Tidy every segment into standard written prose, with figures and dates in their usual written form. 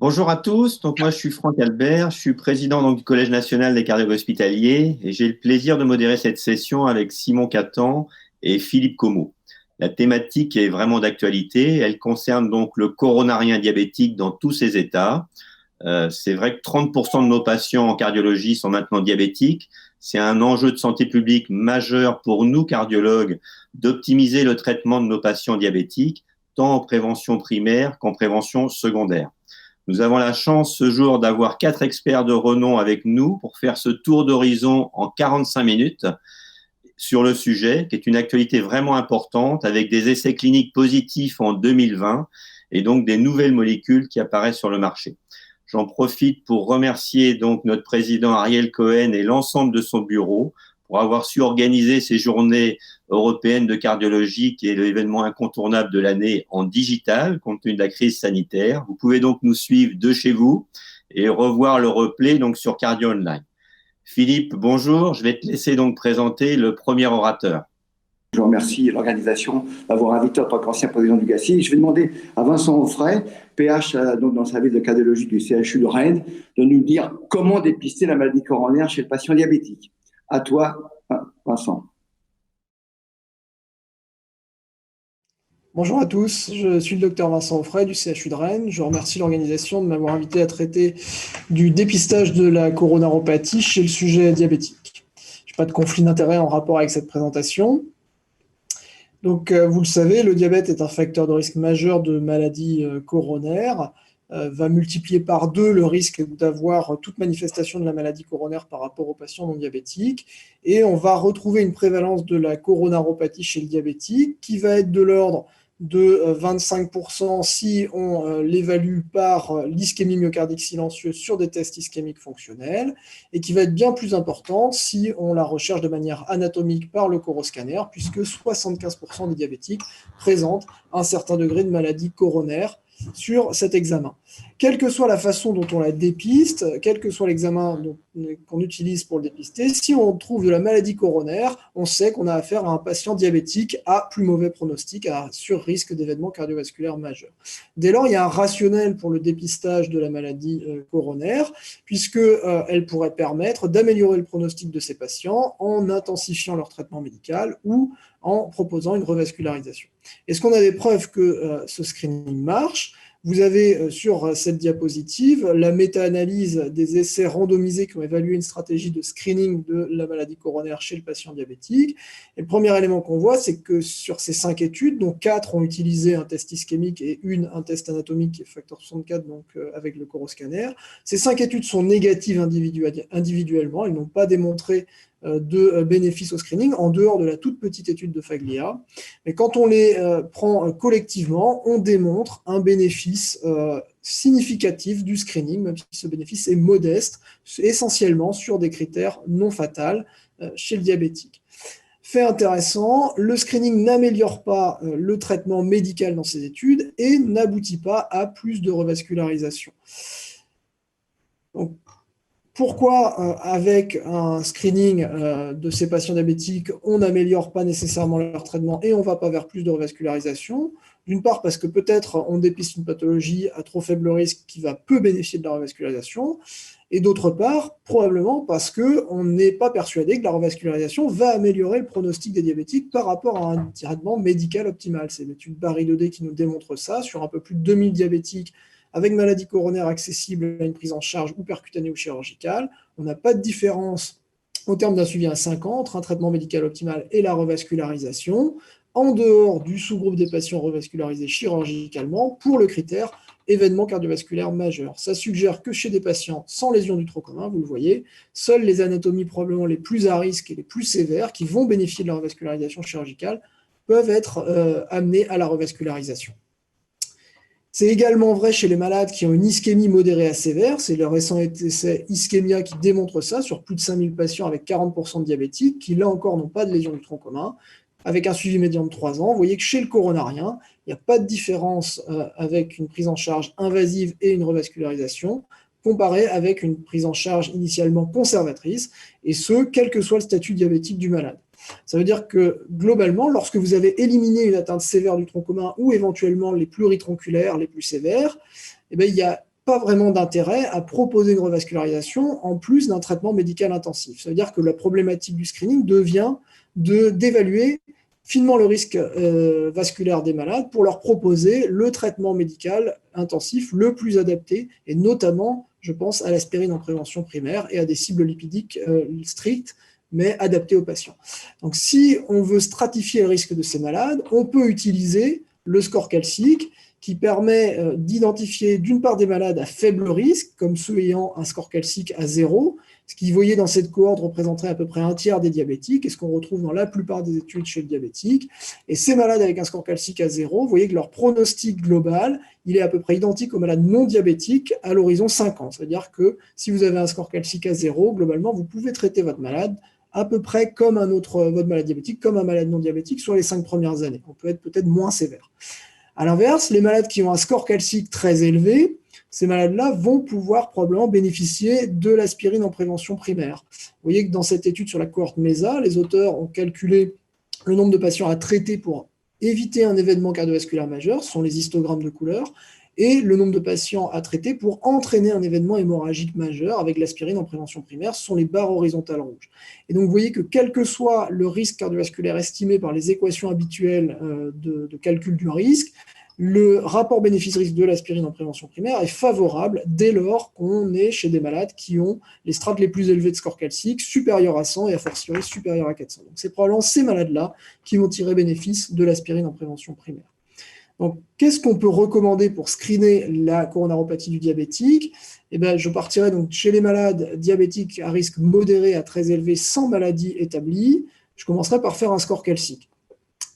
Bonjour à tous, donc moi je suis Franck Albert, je suis président du Collège national des cardiologues hospitaliers et j'ai le plaisir de modérer cette session avec Simon Catan et Philippe Comot. La thématique est vraiment d'actualité, elle concerne donc le coronarien diabétique dans tous ses états. C'est vrai que 30% de nos patients en cardiologie sont maintenant diabétiques. C'est un enjeu de santé publique majeur pour nous cardiologues d'optimiser le traitement de nos patients diabétiques, tant en prévention primaire qu'en prévention secondaire. Nous avons la chance ce jour d'avoir 4 experts de renom avec nous pour faire ce tour d'horizon en 45 minutes sur le sujet, qui est une actualité vraiment importante, avec des essais cliniques positifs en 2020 et donc des nouvelles molécules qui apparaissent sur le marché. J'en profite pour remercier donc notre président Ariel Cohen et l'ensemble de son bureau pour avoir su organiser ces journées européennes de cardiologie, qui est l'événement incontournable de l'année en digital, compte tenu de la crise sanitaire. Vous pouvez donc nous suivre de chez vous et revoir le replay donc sur Cardio Online. Philippe, bonjour. Je vais te laisser donc présenter le premier orateur. Je remercie l'organisation d'avoir invité en tant qu'ancien président du GACI. Je vais demander à Vincent Onfray, PH donc dans le service de cardiologie du CHU de Rennes, de nous dire comment dépister la maladie coronaire chez le patient diabétique. À toi, Vincent. Bonjour à tous, je suis le docteur Vincent Onfray du CHU de Rennes. Je remercie l'organisation de m'avoir invité à traiter du dépistage de la coronaropathie chez le sujet diabétique. Je n'ai pas de conflit d'intérêt en rapport avec cette présentation. Donc, vous le savez, le diabète est un facteur de risque majeur de maladie coronaire, va multiplier par 2 le risque d'avoir toute manifestation de la maladie coronaire par rapport aux patients non diabétiques. Et on va retrouver une prévalence de la coronaropathie chez le diabétique qui va être de l'ordre de 25% si on l'évalue par l'ischémie myocardique silencieuse sur des tests ischémiques fonctionnels, et qui va être bien plus importante si on la recherche de manière anatomique par le coroscanner, puisque 75% des diabétiques présentent un certain degré de maladie coronaire sur cet examen. Quelle que soit la façon dont on la dépiste, quel que soit l'examen qu'on utilise pour le dépister, si on trouve de la maladie coronaire, on sait qu'on a affaire à un patient diabétique à plus mauvais pronostic, à sur-risque d'événements cardiovasculaires majeurs. Dès lors, il y a un rationnel pour le dépistage de la maladie coronaire, puisqu'elle pourrait permettre d'améliorer le pronostic de ces patients en intensifiant leur traitement médical ou en proposant une revascularisation. Est-ce qu'on a des preuves que ce screening marche ? Vous avez sur cette diapositive la méta-analyse des essais randomisés qui ont évalué une stratégie de screening de la maladie coronaire chez le patient diabétique. Et le premier élément qu'on voit, c'est que sur ces 5 études, dont 4 ont utilisé un test ischémique et un test anatomique qui est facteur 64, donc avec le coroscanner, ces 5 études sont négatives individuellement, elles n'ont pas démontré de bénéfices au screening, en dehors de la toute petite étude de Faglia. Mais quand on les prend collectivement, on démontre un bénéfice significatif du screening, même si ce bénéfice est modeste, essentiellement sur des critères non fatals chez le diabétique. Fait intéressant, le screening n'améliore pas le traitement médical dans ces études et n'aboutit pas à plus de revascularisation. Donc, pourquoi, avec un screening de ces patients diabétiques, on n'améliore pas nécessairement leur traitement et on ne va pas vers plus de revascularisation ? D'une part, parce que peut-être on dépiste une pathologie à trop faible risque qui va peu bénéficier de la revascularisation, et d'autre part, probablement parce qu'on n'est pas persuadé que la revascularisation va améliorer le pronostic des diabétiques par rapport à un traitement médical optimal. C'est l'étude Barry-Daudet qui nous démontre ça sur un peu plus de 2000 diabétiques avec maladie coronaire accessible à une prise en charge ou percutanée ou chirurgicale. On n'a pas de différence au terme d'un suivi à 5 ans entre un traitement médical optimal et la revascularisation, en dehors du sous-groupe des patients revascularisés chirurgicalement pour le critère événement cardiovasculaire majeur. Ça suggère que chez des patients sans lésion du tronc commun, vous le voyez, seules les anatomies probablement les plus à risque et les plus sévères qui vont bénéficier de la revascularisation chirurgicale peuvent être amenées à la revascularisation. C'est également vrai chez les malades qui ont une ischémie modérée à sévère. C'est le récent essai Ischémia qui démontre ça sur plus de 5000 patients avec 40% de diabétiques qui, là encore, n'ont pas de lésion du tronc commun, avec un suivi médian de 3 ans. Vous voyez que chez le coronarien, il n'y a pas de différence avec une prise en charge invasive et une revascularisation, comparé avec une prise en charge initialement conservatrice, et ce, quel que soit le statut diabétique du malade. Ça veut dire que, globalement, lorsque vous avez éliminé une atteinte sévère du tronc commun ou éventuellement les pluritronculaires, les plus sévères, eh bien, il y a pas vraiment d'intérêt à proposer une revascularisation en plus d'un traitement médical intensif. Ça veut dire que la problématique du screening devient d'évaluer finement le risque vasculaire des malades pour leur proposer le traitement médical intensif le plus adapté, et notamment, je pense, à l'aspirine en prévention primaire et à des cibles lipidiques strictes, mais adaptées aux patients. Donc, si on veut stratifier le risque de ces malades, on peut utiliser le score calcique, qui permet d'identifier d'une part des malades à faible risque, comme ceux ayant un score calcique à 0, ce qui, vous voyez, dans cette cohorte représenterait à peu près un tiers des diabétiques, et ce qu'on retrouve dans la plupart des études chez le diabétique. Et ces malades avec un score calcique à 0, vous voyez que leur pronostic global, il est à peu près identique aux malades non diabétiques à l'horizon 5 ans. C'est-à-dire que si vous avez un score calcique à 0, globalement, vous pouvez traiter votre malade à peu près comme votre malade diabétique, comme un malade non diabétique sur les 5 premières années. On peut être peut-être moins sévère. À l'inverse, les malades qui ont un score calcique très élevé, ces malades-là vont pouvoir probablement bénéficier de l'aspirine en prévention primaire. Vous voyez que dans cette étude sur la cohorte MESA, les auteurs ont calculé le nombre de patients à traiter pour éviter un événement cardiovasculaire majeur, ce sont les histogrammes de couleur, et le nombre de patients à traiter pour entraîner un événement hémorragique majeur avec l'aspirine en prévention primaire, ce sont les barres horizontales rouges. Et donc, vous voyez que quel que soit le risque cardiovasculaire estimé par les équations habituelles de calcul du risque, le rapport bénéfice-risque de l'aspirine en prévention primaire est favorable dès lors qu'on est chez des malades qui ont les strates les plus élevées de score calcique, supérieurs à 100 et a fortiori supérieurs à 400. Donc, c'est probablement ces malades-là qui vont tirer bénéfice de l'aspirine en prévention primaire. Donc, qu'est-ce qu'on peut recommander pour screener la coronaropathie du diabétique ? Eh bien, je partirai donc chez les malades diabétiques à risque modéré à très élevé sans maladie établie. Je commencerai par faire un score calcique.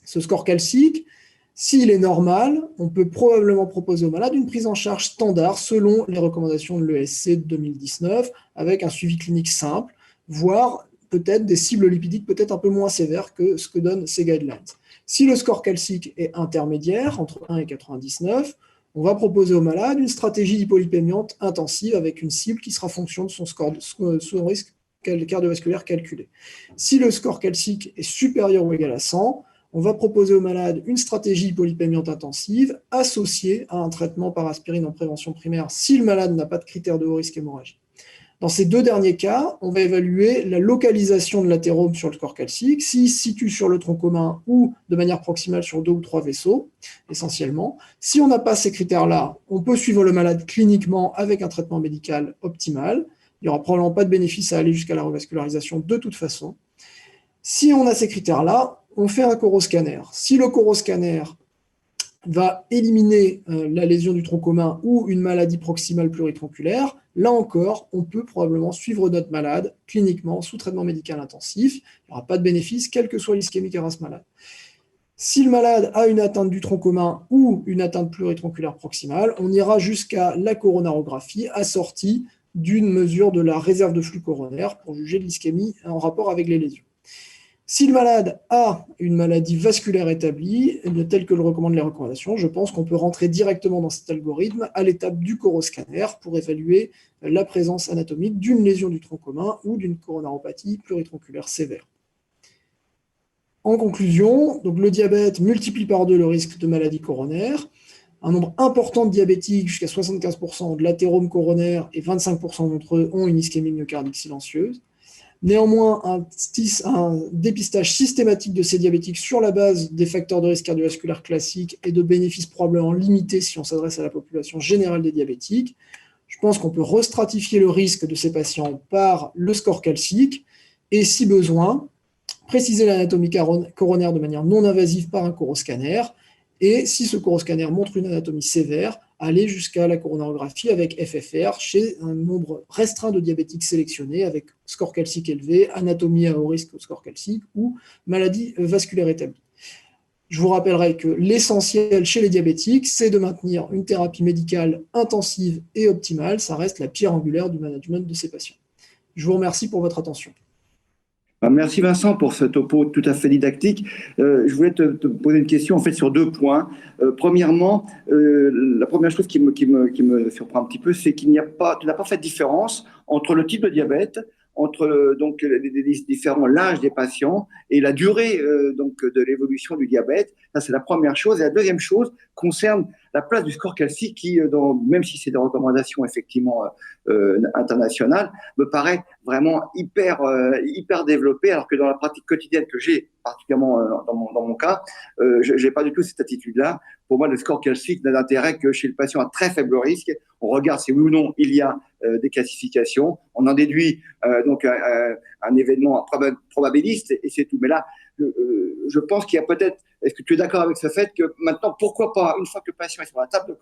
Ce score calcique, s'il est normal, on peut probablement proposer aux malades une prise en charge standard selon les recommandations de l'ESC de 2019, avec un suivi clinique simple, voire peut-être des cibles lipidiques peut-être un peu moins sévères que ce que donnent ces guidelines. Si le score calcique est intermédiaire, entre 1 et 99, on va proposer au malade une stratégie d'hypolipémiante intensive avec une cible qui sera fonction de son risque cardiovasculaire calculé. Si le score calcique est supérieur ou égal à 100, on va proposer au malade une stratégie hypolipémiante intensive associée à un traitement par aspirine en prévention primaire si le malade n'a pas de critères de haut risque hémorragique. Dans ces deux derniers cas, on va évaluer la localisation de l'athérome sur le score calcique, s'il se situe sur le tronc commun ou de manière proximale sur 2 ou 3 vaisseaux, essentiellement. Si on n'a pas ces critères-là, on peut suivre le malade cliniquement avec un traitement médical optimal. Il n'y aura probablement pas de bénéfice à aller jusqu'à la revascularisation de toute façon. Si on a ces critères-là, on fait un coroscanner. Si le coroscanner va éliminer la lésion du tronc commun ou une maladie proximale pluritronculaire, là encore, on peut probablement suivre notre malade cliniquement sous traitement médical intensif. Il n'y aura pas de bénéfice, quelle que soit l'ischémie qu'a ce malade. Si le malade a une atteinte du tronc commun ou une atteinte pluritronculaire proximale, on ira jusqu'à la coronarographie assortie d'une mesure de la réserve de flux coronaire pour juger de l'ischémie en rapport avec les lésions. Si le malade a une maladie vasculaire établie, telle que le recommandent les recommandations, je pense qu'on peut rentrer directement dans cet algorithme à l'étape du coroscanner pour évaluer la présence anatomique d'une lésion du tronc commun ou d'une coronaropathie pluritronculaire sévère. En conclusion, donc le diabète multiplie par 2 le risque de maladie coronaire. Un nombre important de diabétiques, jusqu'à 75%, ont de l'athérome coronaire et 25% d'entre eux ont une ischémie myocardique silencieuse. Néanmoins, un dépistage systématique de ces diabétiques sur la base des facteurs de risque cardiovasculaire classiques est de bénéfices probablement limités si on s'adresse à la population générale des diabétiques. Je pense qu'on peut restratifier le risque de ces patients par le score calcique et, si besoin, préciser l'anatomie coronaire de manière non invasive par un coroscanner. Et si ce coroscanner montre une anatomie sévère, aller jusqu'à la coronarographie avec FFR chez un nombre restreint de diabétiques sélectionnés avec score calcique élevé, anatomie à haut risque au score calcique ou maladie vasculaire établie. Je vous rappellerai que l'essentiel chez les diabétiques, c'est de maintenir une thérapie médicale intensive et optimale. Ça reste la pierre angulaire du management de ces patients. Je vous remercie pour votre attention. Merci Vincent pour ce topo tout à fait didactique. Je voulais te poser une question en fait sur 2 points. Premièrement, la première chose qui me surprend un petit peu, c'est tu n'as pas fait de différence entre le type de diabète, entre donc les différents âges des patients et la durée donc de l'évolution du diabète. Ça c'est la première chose. Et la deuxième chose concerne la place du score calcique qui, même si c'est des recommandations effectivement internationales, me paraît vraiment hyper développée, alors que dans la pratique quotidienne que j'ai, particulièrement dans mon cas, je n'ai pas du tout cette attitude-là. Pour moi, le score calcique n'a d'intérêt que chez le patient à très faible risque. On regarde si oui ou non il y a des classifications. On en déduit donc un événement probabiliste et c'est tout. Mais là, je pense qu'il y a peut-être. Est-ce que tu es d'accord avec ce fait que maintenant, pourquoi pas, une fois que le patient est sur la table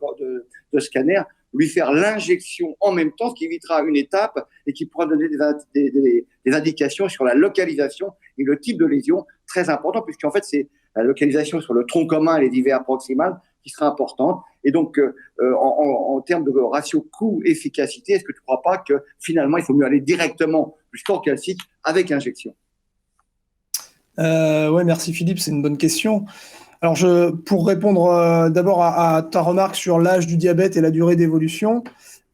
de scanner, lui faire l'injection en même temps, ce qui évitera une étape et qui pourra donner des indications sur la localisation et le type de lésion très important, puisqu'en fait, c'est la localisation sur le tronc commun et les divers proximales qui sera importante. Et donc, en termes de ratio coût-efficacité, est-ce que tu ne crois pas que finalement, il faut mieux aller directement du score calcique avec injection? Oui, merci Philippe, c'est une bonne question. Alors, pour répondre d'abord à ta remarque sur l'âge du diabète et la durée d'évolution,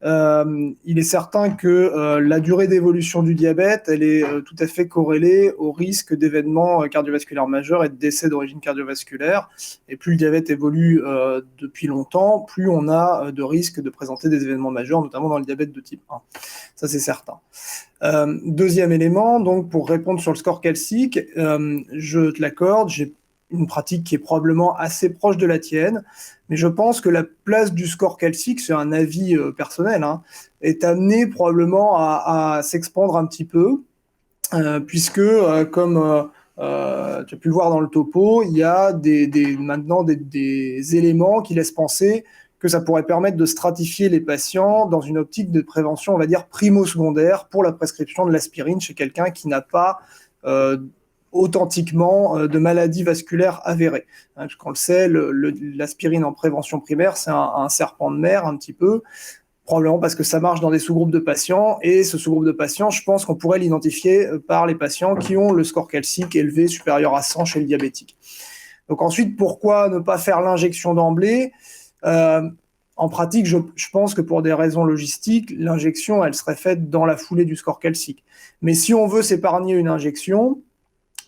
il est certain que la durée d'évolution du diabète, elle est tout à fait corrélée au risque d'événements cardiovasculaires majeurs et de décès d'origine cardiovasculaire. Et plus le diabète évolue depuis longtemps, plus on a de risques de présenter des événements majeurs, notamment dans le diabète de type 1. Ça, c'est certain. Deuxième élément, donc pour répondre sur le score calcique, je te l'accorde, j'ai une pratique qui est probablement assez proche de la tienne, mais je pense que la place du score calcique, c'est un avis personnel, est amenée probablement à s'expandre un petit peu, puisque comme tu as pu le voir dans le topo, il y a maintenant des éléments qui laissent penser que ça pourrait permettre de stratifier les patients dans une optique de prévention, on va dire, primo-secondaire pour la prescription de l'aspirine chez quelqu'un qui n'a pas authentiquement de maladies vasculaires avérées. Hein, on le sait, l'aspirine en prévention primaire, c'est un serpent de mer un petit peu, probablement parce que ça marche dans des sous-groupes de patients, et ce sous-groupe de patients, je pense qu'on pourrait l'identifier par les patients qui ont le score calcique élevé supérieur à 100 chez le diabétique. Donc ensuite, pourquoi ne pas faire l'injection d'emblée ? En pratique, je pense que pour des raisons logistiques, l'injection, elle serait faite dans la foulée du score calcique. Mais si on veut s'épargner une injection,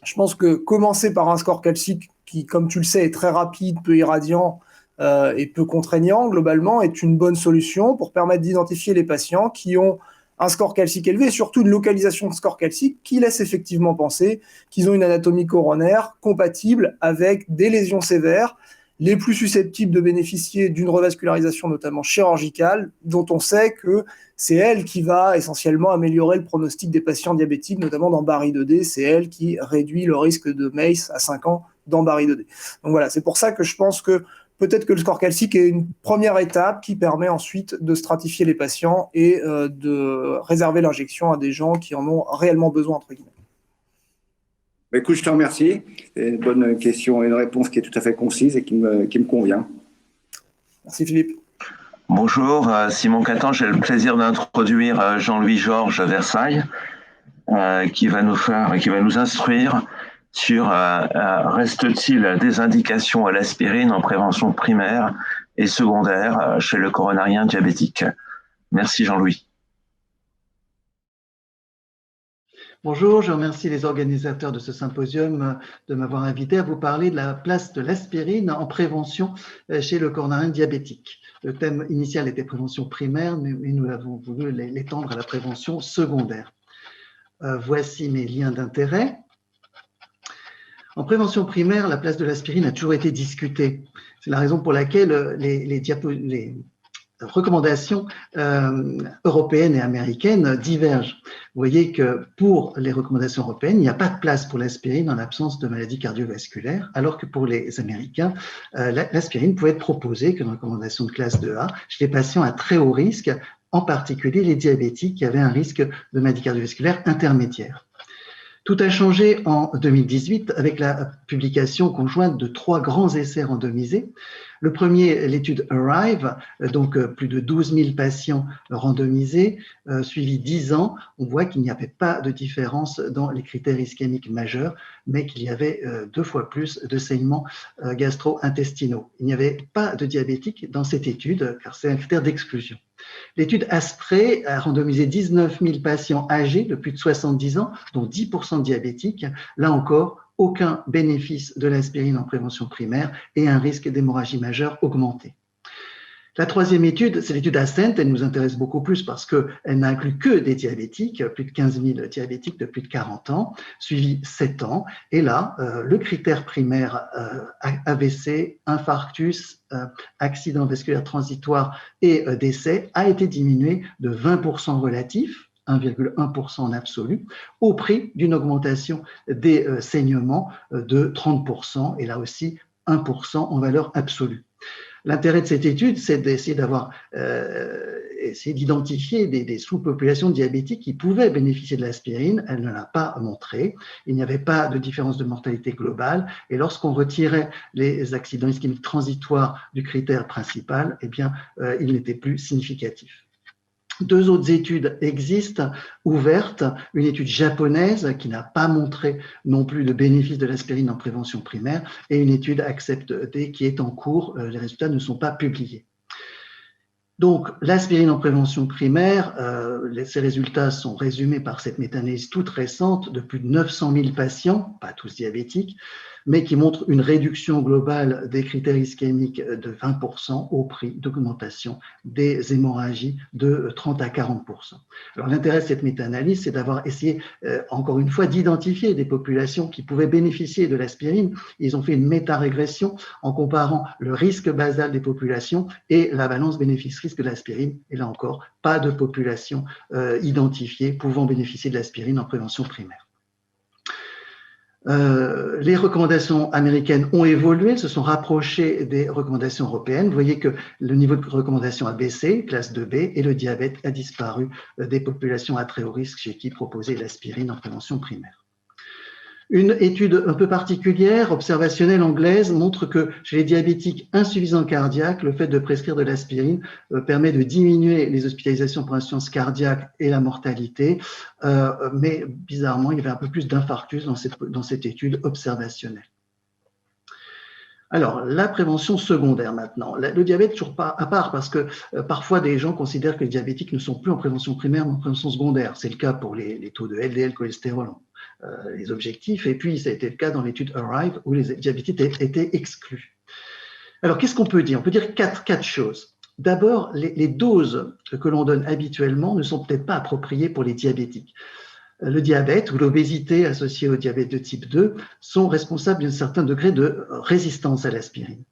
je pense que commencer par un score calcique qui, comme tu le sais, est très rapide, peu irradiant et peu contraignant, globalement, est une bonne solution pour permettre d'identifier les patients qui ont un score calcique élevé et surtout une localisation de score calcique qui laisse effectivement penser qu'ils ont une anatomie coronaire compatible avec des lésions sévères, les plus susceptibles de bénéficier d'une revascularisation, notamment chirurgicale, dont on sait que c'est elle qui va essentiellement améliorer le pronostic des patients diabétiques, notamment dans BARI-2D. C'est elle qui réduit le risque de MACE à 5 ans dans BARI-2D. Donc voilà, c'est pour ça que je pense que peut-être que le score calcique est une première étape qui permet ensuite de stratifier les patients et de réserver l'injection à des gens qui en ont réellement besoin, entre guillemets. Écoute, je te remercie. C'est une bonne question et une réponse qui est tout à fait concise et qui me convient. Merci Philippe. Bonjour, Simon Catan. J'ai le plaisir d'introduire Jean-Louis Georges Versailles, qui va nous instruire sur reste-t-il des indications à l'aspirine en prévention primaire et secondaire chez le coronarien diabétique. Merci Jean-Louis. Bonjour, je remercie les organisateurs de ce symposium de m'avoir invité à vous parler de la place de l'aspirine en prévention chez le coronarien diabétique. Le thème initial était prévention primaire, mais nous avons voulu l'étendre à la prévention secondaire. Voici mes liens d'intérêt. En prévention primaire, la place de l'aspirine a toujours été discutée. C'est la raison pour laquelle les recommandations européennes et américaines divergent. Vous voyez que pour les recommandations européennes, il n'y a pas de place pour l'aspirine en l'absence de maladies cardiovasculaires, alors que pour les Américains, l'aspirine pouvait être proposée comme recommandation de classe 2A chez les patients à très haut risque, en particulier les diabétiques qui avaient un risque de maladie cardiovasculaire intermédiaire. Tout a changé en 2018 avec la publication conjointe de 3 grands essais randomisés. Le premier, l'étude ARRIVE, donc plus de 12 000 patients randomisés, suivis 10 ans. On voit qu'il n'y avait pas de différence dans les critères ischémiques majeurs, mais qu'il y avait 2 fois plus de saignements gastro-intestinaux. Il n'y avait pas de diabétiques dans cette étude, car c'est un critère d'exclusion. L'étude ASPRE a randomisé 19 000 patients âgés de plus de 70 ans, dont 10% de diabétiques. Là encore, aucun bénéfice de l'aspirine en prévention primaire et un risque d'hémorragie majeure augmenté. La troisième étude, c'est l'étude Ascent. Elle nous intéresse beaucoup plus parce qu'elle n'inclut que des diabétiques, plus de 15 000 diabétiques de plus de 40 ans, suivis 7 ans. Et là, le critère primaire AVC, infarctus, accident vasculaire transitoire et décès a été diminué de 20% relatif, 1,1% en absolu, au prix d'une augmentation des saignements de 30%, et là aussi 1% en valeur absolue. L'intérêt de cette étude, c'est d'essayer d'identifier des sous-populations diabétiques qui pouvaient bénéficier de l'aspirine. Elle ne l'a pas montré. Il n'y avait pas de différence de mortalité globale. Et lorsqu'on retirait les accidents ischémiques transitoires du critère principal, eh bien, il n'était plus significatif. Deux autres études existent, ouvertes. Une étude japonaise qui n'a pas montré non plus de bénéfice de l'aspirine en prévention primaire et une étude ACCEPT qui est en cours. Les résultats ne sont pas publiés. Donc, l'aspirine en prévention primaire, ces résultats sont résumés par cette méta-analyse toute récente de plus de 900 000 patients, pas tous diabétiques, mais qui montre une réduction globale des critères ischémiques de 20% au prix d'augmentation des hémorragies de 30 à 40%. Alors l'intérêt de cette méta-analyse, c'est d'avoir essayé, encore une fois, d'identifier des populations qui pouvaient bénéficier de l'aspirine. Ils ont fait une méta-régression en comparant le risque basal des populations et la balance bénéfice-risque de l'aspirine. Et là encore, pas de population identifiée pouvant bénéficier de l'aspirine en prévention primaire. Les recommandations américaines ont évolué, se sont rapprochées des recommandations européennes. Vous voyez que le niveau de recommandation a baissé, classe 2B, et le diabète a disparu des populations à très haut risque chez qui proposer l'aspirine en prévention primaire. Une étude un peu particulière, observationnelle anglaise, montre que chez les diabétiques insuffisants cardiaques, le fait de prescrire de l'aspirine permet de diminuer les hospitalisations pour insuffisance cardiaque et la mortalité, mais bizarrement, il y avait un peu plus d'infarctus dans cette étude observationnelle. Alors, la prévention secondaire maintenant. Le diabète, toujours pas à part, parce que parfois des gens considèrent que les diabétiques ne sont plus en prévention primaire, mais en prévention secondaire. C'est le cas pour les taux de LDL, cholestérol, les objectifs, et puis ça a été le cas dans l'étude ARRIVE où les diabétiques étaient exclus. Alors, qu'est-ce qu'on peut dire? On peut dire quatre choses. D'abord, les doses que l'on donne habituellement ne sont peut-être pas appropriées pour les diabétiques. Le diabète ou l'obésité associée au diabète de type 2 sont responsables d'un certain degré de résistance à l'aspirine.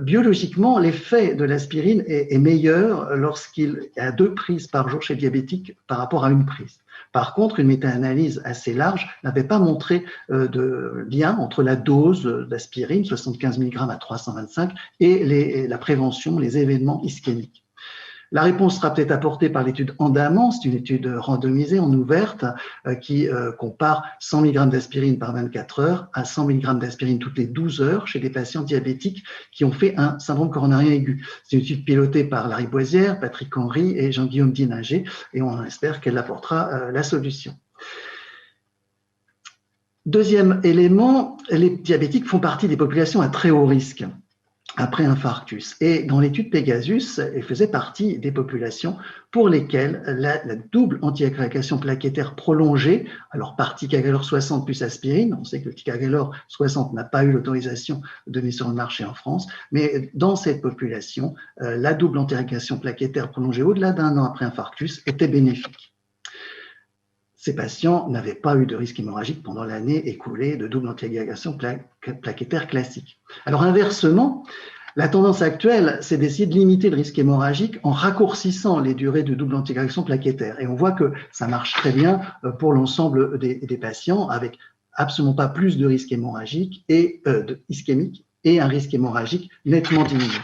Biologiquement, l'effet de l'aspirine est meilleur lorsqu'il y a 2 prises par jour chez le diabétique par rapport à 1 prise. Par contre, une méta-analyse assez large n'avait pas montré de lien entre la dose d'aspirine, 75 mg à 325, et la prévention, les événements ischémiques. La réponse sera peut-être apportée par l'étude Andamant, c'est une étude randomisée en ouverte qui compare 100 mg d'aspirine par 24 heures à 100 mg d'aspirine toutes les 12 heures chez des patients diabétiques qui ont fait un syndrome coronarien aigu. C'est une étude pilotée par Larry Boisière, Patrick Henry et Jean-Guillaume Dienanger et on espère qu'elle apportera la solution. Deuxième élément, les diabétiques font partie des populations à très haut risque après infarctus. Et dans l'étude Pegasus, elle faisait partie des populations pour lesquelles la double antiagrégation plaquettaire prolongée, alors par Ticagrelor 60 plus aspirine, on sait que le Ticagrelor 60 n'a pas eu l'autorisation de mise sur le marché en France, mais dans cette population, la double antiagrégation plaquettaire prolongée au-delà d'1 an après infarctus était bénéfique. Ces patients n'avaient pas eu de risque hémorragique pendant l'année écoulée de double antiagrégation plaquettaire classique. Alors inversement, la tendance actuelle, c'est d'essayer de limiter le risque hémorragique en raccourcissant les durées de double antiagrégation plaquettaire. Et on voit que ça marche très bien pour l'ensemble des patients avec absolument pas plus de risque hémorragique et ischémique et un risque hémorragique nettement diminué.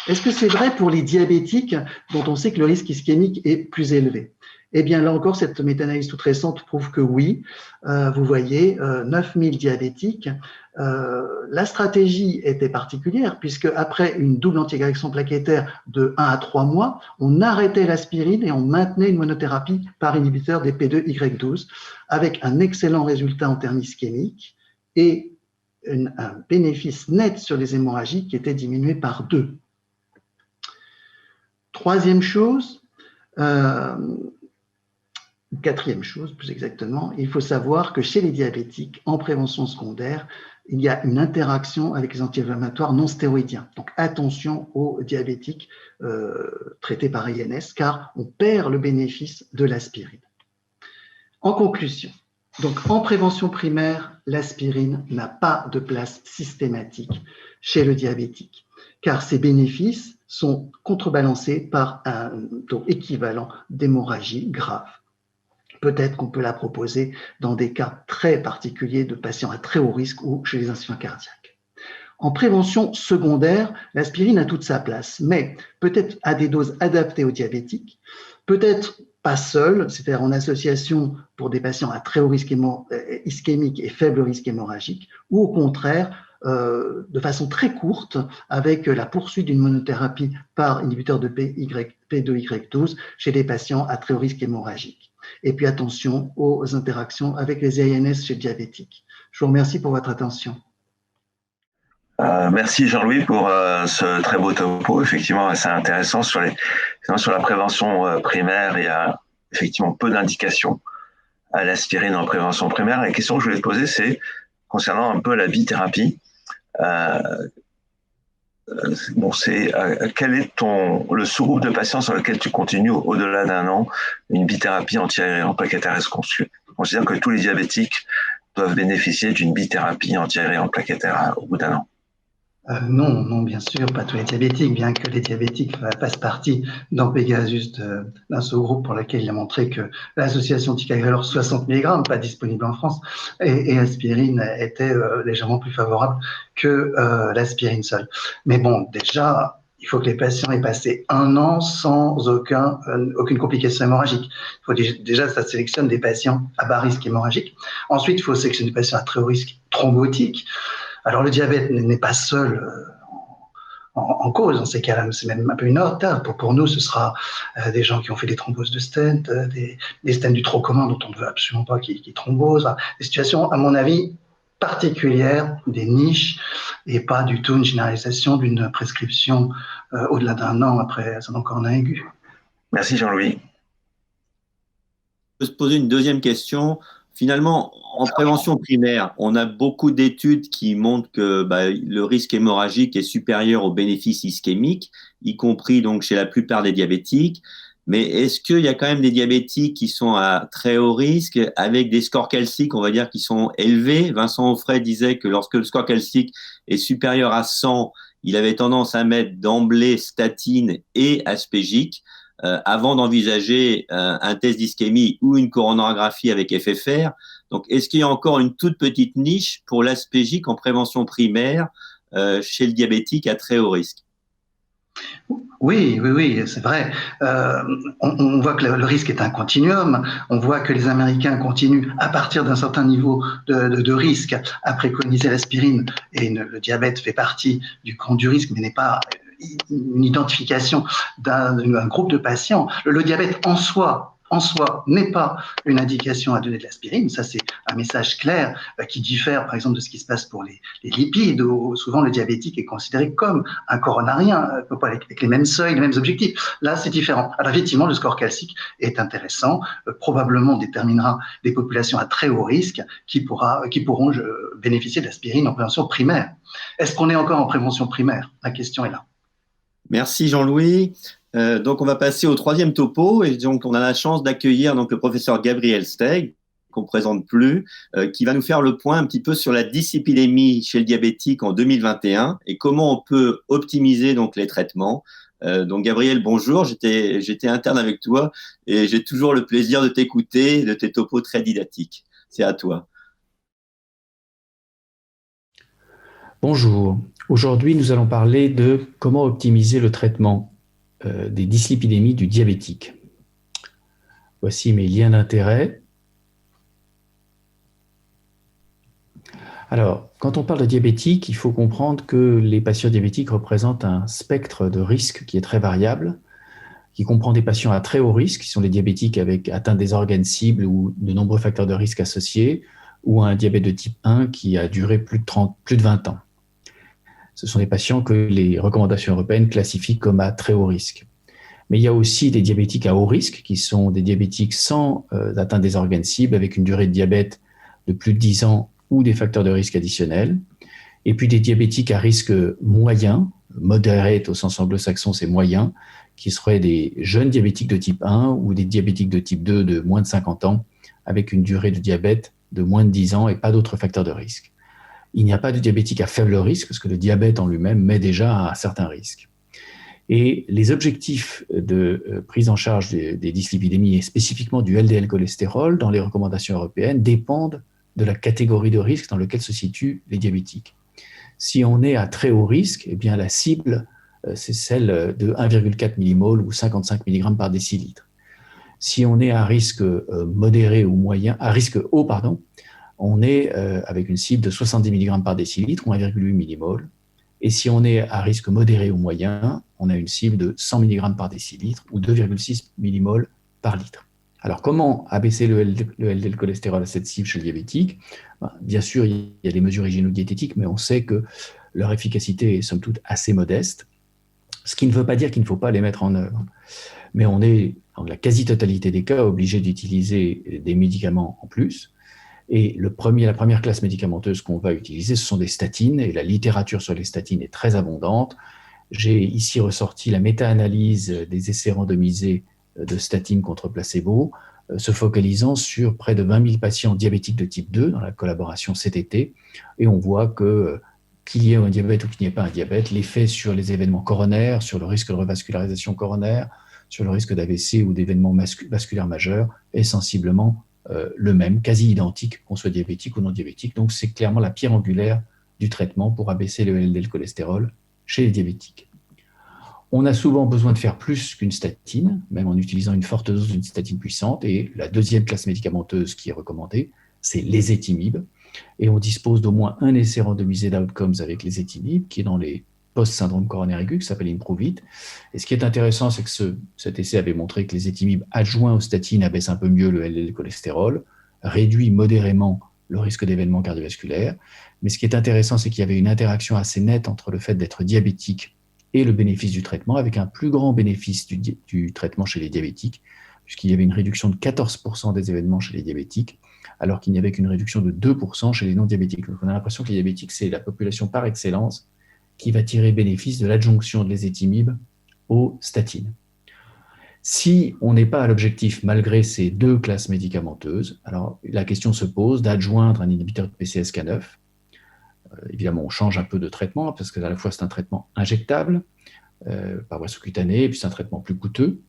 Est-ce que c'est vrai pour les diabétiques dont on sait que le risque ischémique est plus élevé? Eh bien, là encore, cette méta-analyse toute récente prouve que oui. Vous voyez, 9000 diabétiques. La stratégie était particulière puisque après une double antiagrégation plaquettaire de 1 à 3 mois, on arrêtait l'aspirine et on maintenait une monothérapie par inhibiteur des P2Y12 avec un excellent résultat en termes ischémiques et un bénéfice net sur les hémorragies qui était diminué par 2. Troisième chose, quatrième chose, plus exactement, il faut savoir que chez les diabétiques, en prévention secondaire, il y a une interaction avec les anti-inflammatoires non stéroïdiens. Donc attention aux diabétiques traités par INS, car on perd le bénéfice de l'aspirine. En conclusion, donc en prévention primaire, l'aspirine n'a pas de place systématique chez le diabétique, car ses bénéfices sont contrebalancés par un taux équivalent d'hémorragie grave. Peut-être qu'on peut la proposer dans des cas très particuliers de patients à très haut risque ou chez les insuffisants cardiaques. En prévention secondaire, l'aspirine a toute sa place, mais peut-être à des doses adaptées aux diabétiques, peut-être pas seule, c'est-à-dire en association pour des patients à très haut risque ischémique et faible risque hémorragique, ou au contraire, de façon très courte, avec la poursuite d'une monothérapie par inhibiteur de P2Y12 chez des patients à très haut risque hémorragique. Et puis attention aux interactions avec les INS chez le diabétique. Je vous remercie pour votre attention. Merci Jean-Louis pour ce très beau topo. Effectivement, c'est intéressant sur la prévention primaire. Il y a effectivement peu d'indications à l'aspirine en prévention primaire. La question que je voulais te poser, c'est concernant un peu la bithérapie. Quel est le sous-groupe de patients sur lequel tu continues au-delà d'un an une bithérapie anti-aérien plaquettaire conçue? On considère que tous les diabétiques doivent bénéficier d'une bithérapie anti-aérien plaquettaire au bout d'un an. Non, bien sûr, pas tous les diabétiques, bien que les diabétiques fassent partie dans Pegasus d'un sous-groupe pour lequel il a montré que l'association ticagrelor 60 mg, pas disponible en France, et aspirine était légèrement plus favorable que l'aspirine seule. Mais bon, déjà, il faut que les patients aient passé un an sans aucune complication hémorragique. Il faut déjà, ça sélectionne des patients à bas risque hémorragique. Ensuite, il faut sélectionner des patients à très haut risque thrombotique. Alors, le diabète n'est pas seul en cause. Dans ces cas-là, c'est même un peu une autre. Pour nous, ce sera des gens qui ont fait des thromboses de stent, des stents du trop commun dont on ne veut absolument pas qu'ils thrombosent. Des situations, à mon avis, particulières, des niches, et pas du tout une généralisation d'une prescription au-delà d'un an après un corona aigu. Merci Jean-Louis. Je peux se poser une deuxième question. Finalement, en prévention primaire, on a beaucoup d'études qui montrent que le risque hémorragique est supérieur au bénéfice ischémique, y compris donc chez la plupart des diabétiques. Mais est-ce qu'il y a quand même des diabétiques qui sont à très haut risque avec des scores calciques, on va dire, qui sont élevés? Vincent Auffray disait que lorsque le score calcique est supérieur à 100, il avait tendance à mettre d'emblée statine et aspégique avant d'envisager un test d'ischémie ou une coronarographie avec FFR. Donc, est-ce qu'il y a encore une toute petite niche pour l'aspégique en prévention primaire chez le diabétique à très haut risque? Oui, c'est vrai. On voit que le risque est un continuum. On voit que les Américains continuent, à partir d'un certain niveau de risque, à préconiser l'aspirine. Et le diabète fait partie du camp du risque, mais n'est pas une identification d'un groupe de patients. Le diabète en soi n'est pas une indication à donner de l'aspirine. Ça, c'est un message clair qui diffère, par exemple, de ce qui se passe pour les lipides, où souvent le diabétique est considéré comme un coronarien, avec les mêmes seuils, les mêmes objectifs. Là, c'est différent. Alors, effectivement, le score calcique est intéressant, probablement déterminera des populations à très haut risque qui pourront bénéficier de l'aspirine en prévention primaire. Est-ce qu'on est encore en prévention primaire? La question est là. Merci Jean-Louis. Donc on va passer au troisième topo et donc on a la chance d'accueillir donc le professeur Gabriel Steig, qu'on ne présente plus, qui va nous faire le point un petit peu sur la dyslipidémie chez le diabétique en 2021 et comment on peut optimiser donc les traitements. Donc Gabriel, bonjour, j'étais interne avec toi et j'ai toujours le plaisir de t'écouter, de tes topos très didactiques. C'est à toi. Bonjour. Aujourd'hui, nous allons parler de comment optimiser le traitement des dyslipidémies du diabétique. Voici mes liens d'intérêt. Alors, quand on parle de diabétique, il faut comprendre que les patients diabétiques représentent un spectre de risque qui est très variable, qui comprend des patients à très haut risque, qui sont les diabétiques avec atteinte des organes cibles ou de nombreux facteurs de risque associés, ou un diabète de type 1 qui a duré plus de 20 ans. Ce sont des patients que les recommandations européennes classifient comme à très haut risque. Mais il y a aussi des diabétiques à haut risque, qui sont des diabétiques sans atteinte des organes cibles, avec une durée de diabète de plus de 10 ans ou des facteurs de risque additionnels. Et puis des diabétiques à risque moyen, moderate au sens anglo-saxon, c'est moyen, qui seraient des jeunes diabétiques de type 1 ou des diabétiques de type 2 de moins de 50 ans, avec une durée de diabète de moins de 10 ans et pas d'autres facteurs de risque. Il n'y a pas de diabétique à faible risque, parce que le diabète en lui-même met déjà à certains risques. Et les objectifs de prise en charge des dyslipidémies et spécifiquement du LDL cholestérol dans les recommandations européennes dépendent de la catégorie de risque dans laquelle se situent les diabétiques. Si on est à très haut risque, eh bien la cible, c'est celle de 1,4 mmol ou 55 mg par décilitre. Si on est à risque modéré ou moyen, à risque haut, pardon, on est avec une cible de 70 mg par décilitre ou 1,8 mmol. Et si on est à risque modéré ou moyen, on a une cible de 100 mg par décilitre ou 2,6 mmol par litre. Alors, comment abaisser le LDL cholestérol à cette cible chez le diabétique ? Bien sûr, il y a des mesures hygiéno-diététiques, mais on sait que leur efficacité est somme toute assez modeste, ce qui ne veut pas dire qu'il ne faut pas les mettre en œuvre. Mais on est, dans la quasi-totalité des cas, obligé d'utiliser des médicaments en plus. Et la première classe médicamenteuse qu'on va utiliser, ce sont des statines, et la littérature sur les statines est très abondante. J'ai ici ressorti la méta-analyse des essais randomisés de statines contre placebo, se focalisant sur près de 20 000 patients diabétiques de type 2 dans la collaboration CTT, et on voit que qu'il y ait un diabète ou qu'il n'y ait pas un diabète, l'effet sur les événements coronaires, sur le risque de revascularisation coronaire, sur le risque d'AVC ou d'événements vasculaires majeurs est sensiblement le même, quasi identique, qu'on soit diabétique ou non diabétique. Donc, c'est clairement la pierre angulaire du traitement pour abaisser le LDL cholestérol chez les diabétiques. On a souvent besoin de faire plus qu'une statine, même en utilisant une forte dose d'une statine puissante. Et la deuxième classe médicamenteuse qui est recommandée, c'est l'ézetimibe. Et on dispose d'au moins un essai randomisé d'outcomes avec l'ézetimibe, qui est dans les post-syndrome coronaire aigu, qui s'appelle IMPROVE-IT. Et ce qui est intéressant, c'est que cet essai avait montré que l'ézetimibe adjoint aux statines abaisse un peu mieux le LDL cholestérol, réduit modérément le risque d'événements cardiovasculaires. Mais ce qui est intéressant, c'est qu'il y avait une interaction assez nette entre le fait d'être diabétique et le bénéfice du traitement, avec un plus grand bénéfice du traitement chez les diabétiques, puisqu'il y avait une réduction de 14% des événements chez les diabétiques, alors qu'il n'y avait qu'une réduction de 2% chez les non-diabétiques. Donc on a l'impression que les diabétiques, c'est la population par excellence qui va tirer bénéfice de l'adjonction de l'ézetimibe aux statines. Si on n'est pas à l'objectif malgré ces deux classes médicamenteuses, alors la question se pose d'adjoindre un inhibiteur de PCSK9. Évidemment, on change un peu de traitement, parce que à la fois c'est un traitement injectable par voie sous-cutanée, et puis c'est un traitement plus coûteux,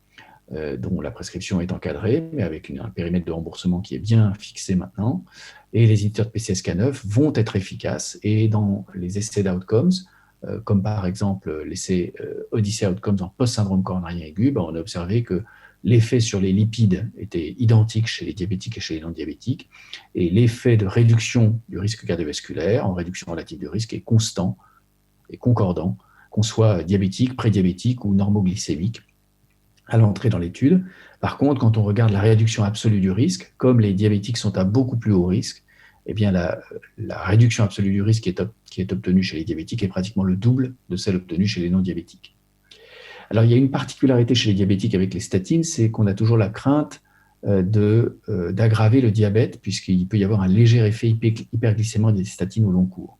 dont la prescription est encadrée, mais avec un périmètre de remboursement qui est bien fixé maintenant. Et les inhibiteurs de PCSK9 vont être efficaces, et dans les essais d'outcomes, comme par exemple l'essai Odyssey Outcomes en post-syndrome coronarien aigu, on a observé que l'effet sur les lipides était identique chez les diabétiques et chez les non-diabétiques, et l'effet de réduction du risque cardiovasculaire en réduction relative du risque est constant et concordant, qu'on soit diabétique, prédiabétique ou normoglycémique à l'entrée dans l'étude. Par contre, quand on regarde la réduction absolue du risque, comme les diabétiques sont à beaucoup plus haut risque, eh bien la réduction absolue du risque qui est obtenue chez les diabétiques est pratiquement le double de celle obtenue chez les non-diabétiques. Alors, il y a une particularité chez les diabétiques avec les statines, c'est qu'on a toujours la crainte d'aggraver le diabète, puisqu'il peut y avoir un léger effet hyperglycémique des statines au long cours.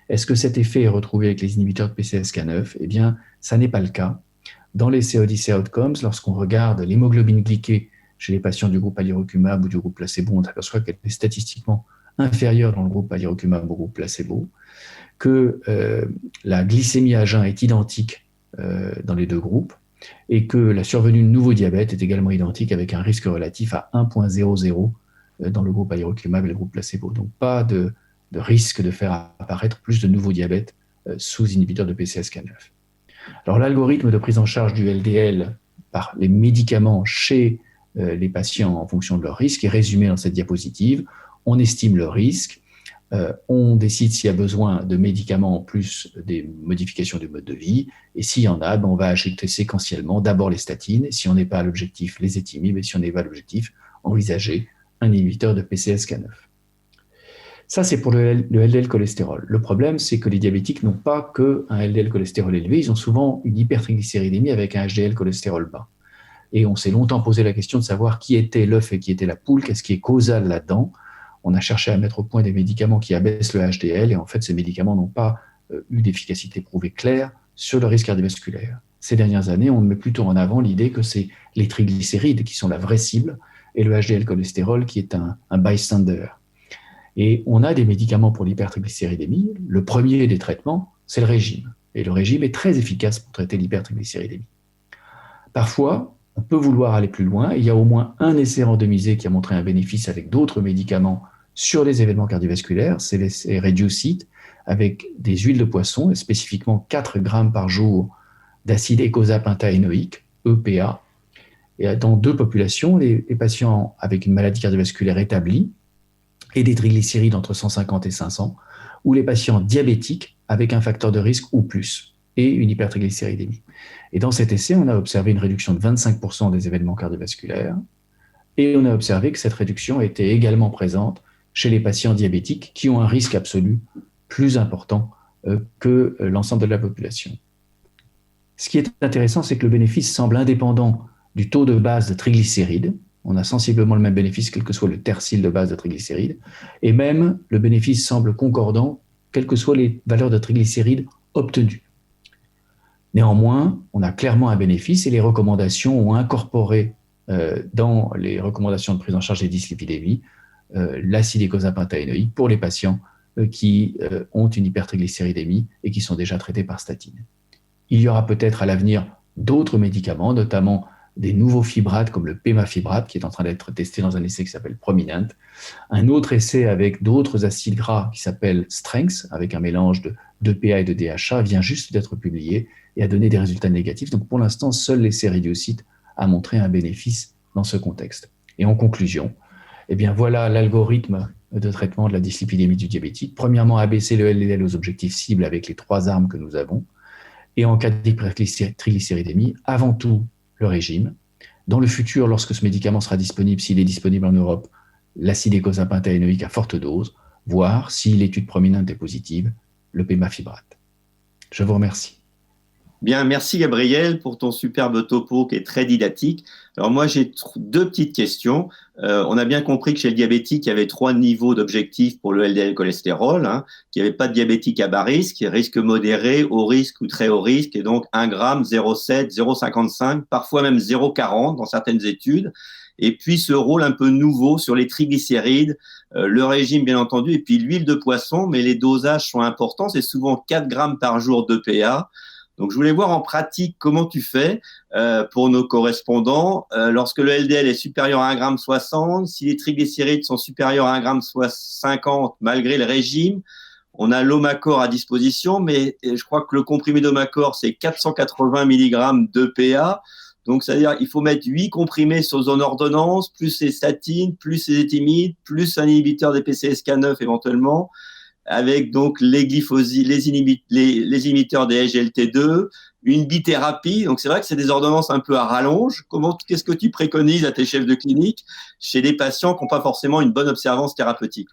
Est-ce que cet effet est retrouvé avec les inhibiteurs de PCSK9 ? Eh bien, ça n'est pas le cas. Dans les Odyssey Outcomes, lorsqu'on regarde l'hémoglobine glyquée chez les patients du groupe alirocumab ou du groupe placebo, on s'aperçoit qu'elle est statistiquement inférieure dans le groupe alirocumab au groupe placebo, que la glycémie à jeun est identique dans les deux groupes, et que la survenue de nouveau diabète est également identique avec un risque relatif à 1,00 dans le groupe alirocumab et le groupe placebo. Donc pas de risque de faire apparaître plus de nouveaux diabètes sous inhibiteurs de PCSK9. Alors l'algorithme de prise en charge du LDL par les médicaments chez les patients en fonction de leur risque est résumé dans cette diapositive. On estime le risque, on décide s'il y a besoin de médicaments en plus des modifications du mode de vie, et s'il y en a, on va ajouter séquentiellement d'abord les statines, et si on n'est pas à l'objectif, les étimibes, et si on n'est pas à l'objectif, envisager un inhibiteur de PCSK9. Ça, c'est pour le LDL cholestérol. Le problème, c'est que les diabétiques n'ont pas qu'un LDL cholestérol élevé, ils ont souvent une hypertriglycéridémie avec un HDL cholestérol bas. Et on s'est longtemps posé la question de savoir qui était l'œuf et qui était la poule, qu'est-ce qui est causal là-dedans. on a cherché à mettre au point des médicaments qui abaissent le HDL, et en fait, ces médicaments n'ont pas eu d'efficacité prouvée claire sur le risque cardiovasculaire. Ces dernières années, on met plutôt en avant l'idée que c'est les triglycérides qui sont la vraie cible, et le HDL cholestérol qui est un bystander. Et on a des médicaments pour l'hypertriglycéridémie. Le premier des traitements, c'est le régime. Et le régime est très efficace pour traiter l'hypertriglycéridémie. Parfois, on peut vouloir aller plus loin. Il y a au moins un essai randomisé qui a montré un bénéfice avec d'autres médicaments sur les événements cardiovasculaires. C'est l'essai REDUCE-IT avec des huiles de poisson, et spécifiquement 4 grammes par jour d'acide eicosapentaénoïque, EPA. Et dans 2 populations, les patients avec une maladie cardiovasculaire établie et des triglycérides entre 150 et 500, ou les patients diabétiques avec un facteur de risque ou plus, et une hypertriglycéridémie. Et dans cet essai, on a observé une réduction de 25% des événements cardiovasculaires, et on a observé que cette réduction était également présente chez les patients diabétiques qui ont un risque absolu plus important que l'ensemble de la population. Ce qui est intéressant, c'est que le bénéfice semble indépendant du taux de base de triglycérides. On a sensiblement le même bénéfice, quel que soit le tercile de base de triglycérides. Et même, le bénéfice semble concordant, quelles que soient les valeurs de triglycérides obtenues. Néanmoins, on a clairement un bénéfice et les recommandations ont incorporé dans les recommandations de prise en charge des dyslipidémies l'acide eicosapentaénoïque pour les patients qui ont une hypertriglycéridémie et qui sont déjà traités par statine. Il y aura peut-être à l'avenir d'autres médicaments, notamment des nouveaux fibrates comme le pémafibrate qui est en train d'être testé dans un essai qui s'appelle Prominent, un autre essai avec d'autres acides gras qui s'appelle Strengths, avec un mélange de PA et de DHA, vient juste d'être publié et a donné des résultats négatifs. Donc pour l'instant, seul l'essai REDUCE-IT a montré un bénéfice dans ce contexte. Et en conclusion, eh bien voilà l'algorithme de traitement de la dyslipidémie du diabétique. Premièrement, abaisser le LDL aux objectifs cibles avec les 3 armes que nous avons. Et en cas d'hypertriglycéridémie, avant tout, le régime. Dans le futur, lorsque ce médicament sera disponible, s'il est disponible en Europe, l'acide eicosapentaénoïque à forte dose, voire, si l'étude prominente est positive, le pémafibrate. Je vous remercie. Bien, merci Gabriel pour ton superbe topo qui est très didactique. Alors moi, j'ai 2 petites questions. On a bien compris que chez le diabétique, il y avait 3 niveaux d'objectifs pour le LDL cholestérol, qu'il n'y avait pas de diabétique à bas risque, risque modéré, haut risque ou très haut risque, et donc 1 gramme, 0,7, 0,55, parfois même 0,40 dans certaines études. Et puis ce rôle un peu nouveau sur les triglycérides, le régime bien entendu, et puis l'huile de poisson, mais les dosages sont importants, c'est souvent 4 grammes par jour d'EPA. Donc, je voulais voir en pratique comment tu fais pour nos correspondants. Lorsque le LDL est supérieur à 1,60 g, si les triglycérides sont supérieurs à 1,50 g malgré le régime, on a l'Omacor à disposition, mais je crois que le comprimé d'Omacor, c'est 480 mg d'EPA. Donc, c'est-à-dire qu'il faut mettre 8 comprimés sur zone ordonnance, plus les statines, plus les étimides, plus un inhibiteur des PCSK9 éventuellement, avec donc les glyphosides, les inhibiteurs des SGLT2, une bithérapie. Donc, c'est vrai que c'est des ordonnances un peu à rallonge. Qu'est-ce que tu préconises à tes chefs de clinique chez des patients qui n'ont pas forcément une bonne observance thérapeutique?